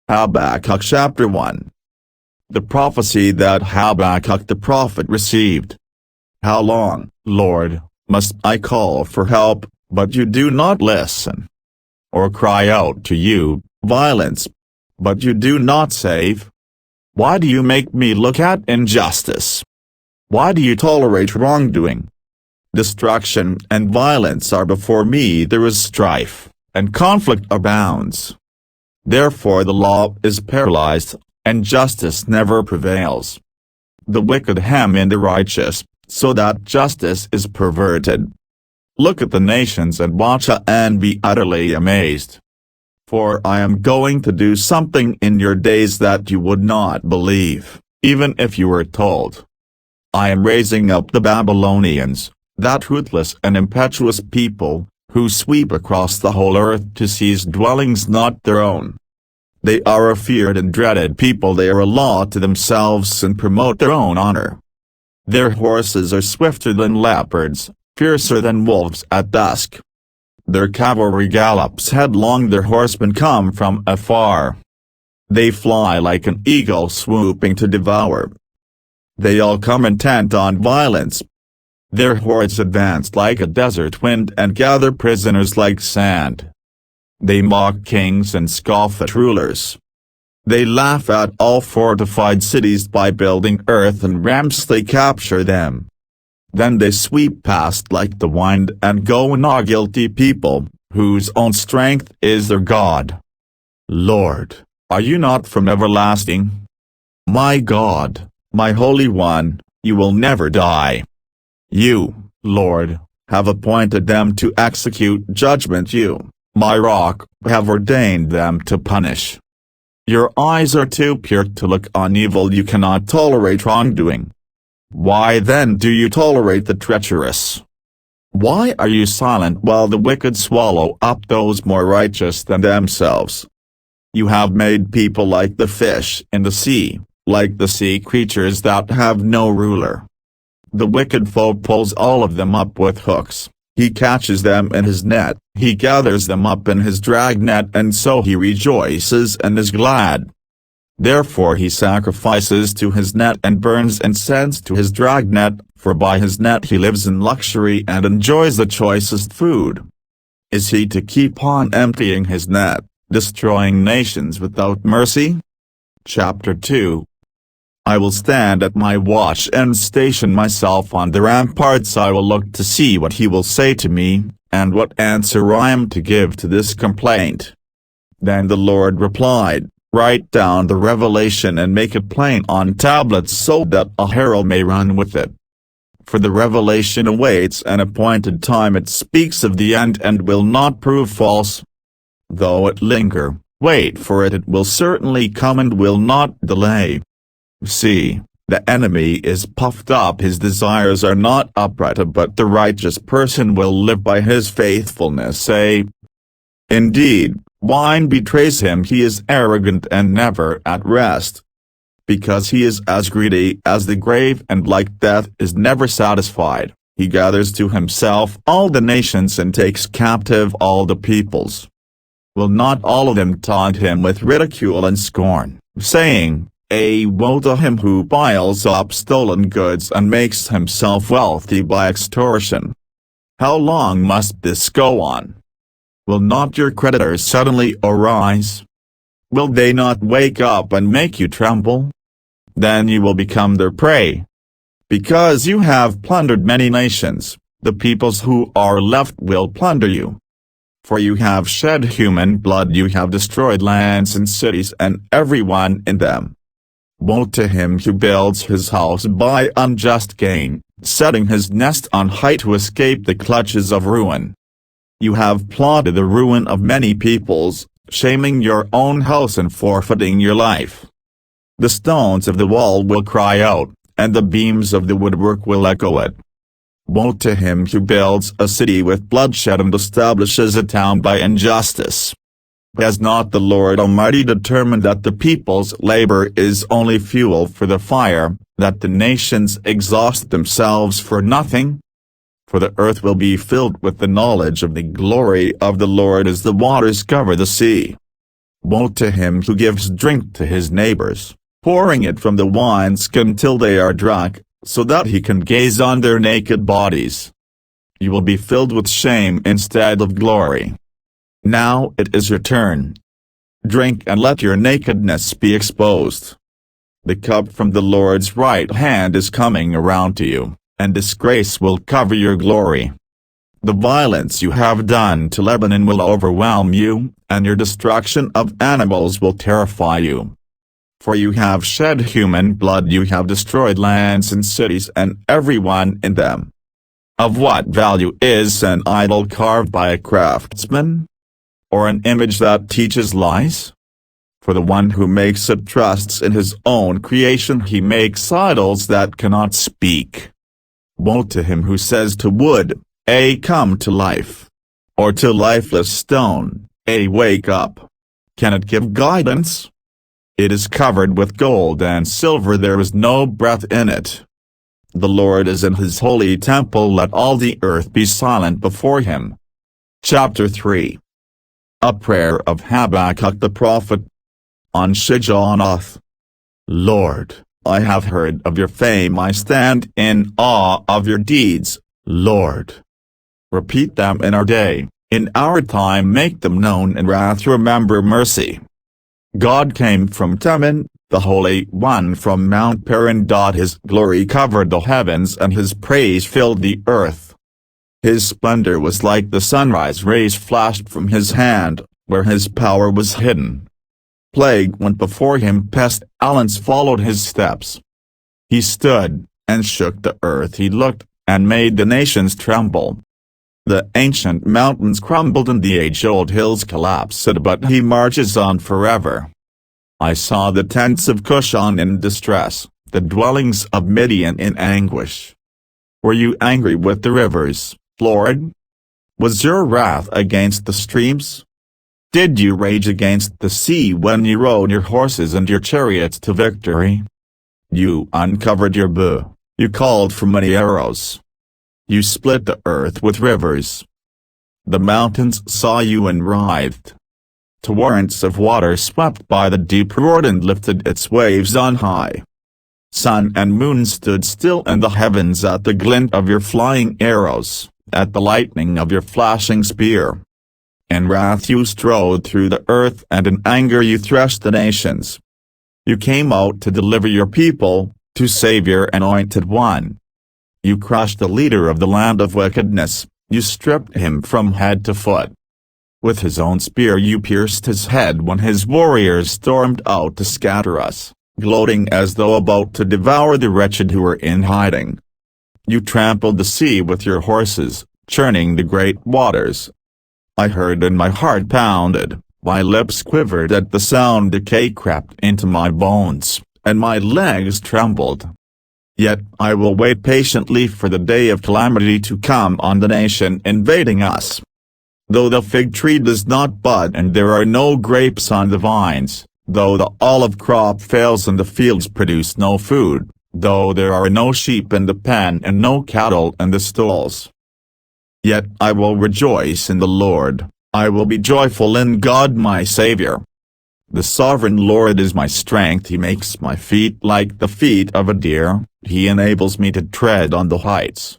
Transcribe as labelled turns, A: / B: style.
A: Habakkuk chapter 1. The prophecy that Habakkuk the prophet received. How long, Lord, must I call for help, but you do not listen? Or cry out to you, violence, but you do not save? Why do you make me look at injustice? Why do you tolerate wrongdoing? Destruction and violence are before me, there is strife, and conflict abounds. Therefore the law is paralyzed, and justice never prevails. The wicked hem in the righteous, so that justice is perverted. Look at the nations and watch and be utterly amazed. For I am going to do something in your days that you would not believe, even if you were told. I am raising up the Babylonians, that ruthless and impetuous people, who sweep across the whole earth to seize dwellings not their own. They are a feared and dreaded people, they are a law to themselves and promote their own honor. Their horses are swifter than leopards, fiercer than wolves at dusk. Their cavalry gallops headlong, their horsemen come from afar. They fly like an eagle swooping to devour. They all come intent on violence. Their hordes advance like a desert wind and gather prisoners like sand. They mock kings and scoff at rulers. They laugh at all fortified cities by building earthen ramps, they capture them. Then they sweep past like the wind and go on a guilty people, whose own strength is their God. Lord, are you not from everlasting? My God, my Holy One, you will never die. You, Lord, have appointed them to execute judgment. You, my rock, have ordained them to punish. Your eyes are too pure to look on evil, you cannot tolerate wrongdoing. Why then do you tolerate the treacherous? Why are you silent while the wicked swallow up those more righteous than themselves? You have made people like the fish in the sea, like the sea creatures that have no ruler. The wicked foe pulls all of them up with hooks, he catches them in his net, he gathers them up in his dragnet, and so he rejoices and is glad. Therefore he sacrifices to his net and burns incense to his dragnet, for by his net he lives in luxury and enjoys the choicest food. Is he to keep on emptying his net, destroying nations without mercy? Chapter 2. I will stand at my watch and station myself on the ramparts. I will look to see what he will say to me, and what answer I am to give to this complaint. Then the Lord replied, write down the revelation and make it plain on tablets so that a herald may run with it. For the revelation awaits an appointed time, it speaks of the end and will not prove false. Though it linger, wait for it, it will certainly come and will not delay. See, the enemy is puffed up, his desires are not upright, but the righteous person will live by his faithfulness. Say, indeed, wine betrays him, he is arrogant and never at rest. Because he is as greedy as the grave and like death is never satisfied, he gathers to himself all the nations and takes captive all the peoples. Will not all of them taunt him with ridicule and scorn, saying, woe to him who piles up stolen goods and makes himself wealthy by extortion. How long must this go on? Will not your creditors suddenly arise? Will they not wake up and make you tremble? Then you will become their prey. Because you have plundered many nations, the peoples who are left will plunder you. For you have shed human blood, you have destroyed lands and cities and everyone in them. Woe to him who builds his house by unjust gain, setting his nest on high to escape the clutches of ruin. You have plotted the ruin of many peoples, shaming your own house and forfeiting your life. The stones of the wall will cry out, and the beams of the woodwork will echo it. Woe to him who builds a city with bloodshed and establishes a town by injustice. Has not the Lord Almighty determined that the people's labor is only fuel for the fire, that the nations exhaust themselves for nothing? For the earth will be filled with the knowledge of the glory of the Lord as the waters cover the sea. Woe to him who gives drink to his neighbors, pouring it from the wineskin till they are drunk, so that he can gaze on their naked bodies. You will be filled with shame instead of glory. Now it is your turn. Drink and let your nakedness be exposed. The cup from the Lord's right hand is coming around to you, and disgrace will cover your glory. The violence you have done to Lebanon will overwhelm you, and your destruction of animals will terrify you. For you have shed human blood, you have destroyed lands and cities and everyone in them. Of what value is an idol carved by a craftsman? Or an image that teaches lies? For the one who makes it trusts in his own creation, he makes idols that cannot speak. Woe to him who says to wood, come to life. Or to lifeless stone, wake up. Can it give guidance? It is covered with gold and silver, there is no breath in it. The Lord is in his holy temple, let all the earth be silent before him. Chapter 3. A prayer of Habakkuk the prophet. On Shigionoth. Lord, I have heard of your fame, I stand in awe of your deeds, Lord. Repeat them in our day, in our time make them known in wrath, remember mercy. God came from Teman, the Holy One from Mount Paran. His glory covered the heavens and his praise filled the earth. His splendor was like the sunrise rays flashed from his hand, where his power was hidden. Plague went before him, pestilence followed his steps. He stood, and shook the earth, he looked, and made the nations tremble. The ancient mountains crumbled and the age-old hills collapsed, but he marches on forever. I saw the tents of Cushan in distress, the dwellings of Midian in anguish. Were you angry with the rivers, Lord? Was your wrath against the streams? Did you rage against the sea when you rode your horses and your chariots to victory? You uncovered your bow, you called for many arrows. You split the earth with rivers. The mountains saw you and writhed. Torrents of water swept by the deep roared and lifted its waves on high. Sun and moon stood still in the heavens at the glint of your flying arrows, at the lightning of your flashing spear. In wrath you strode through the earth, and in anger you threshed the nations. You came out to deliver your people, to save your anointed one. You crushed the leader of the land of wickedness, you stripped him from head to foot. With his own spear you pierced his head when his warriors stormed out to scatter us, gloating as though about to devour the wretched who were in hiding. You trampled the sea with your horses, churning the great waters. I heard and my heart pounded, my lips quivered at the sound, decay crept into my bones, and my legs trembled. Yet I will wait patiently for the day of calamity to come on the nation invading us. Though the fig tree does not bud and there are no grapes on the vines, though the olive crop fails and the fields produce no food, though there are no sheep in the pen and no cattle in the stalls. Yet I will rejoice in the Lord, I will be joyful in God my Savior. The sovereign Lord is my strength, he makes my feet like the feet of a deer, he enables me to tread on the heights.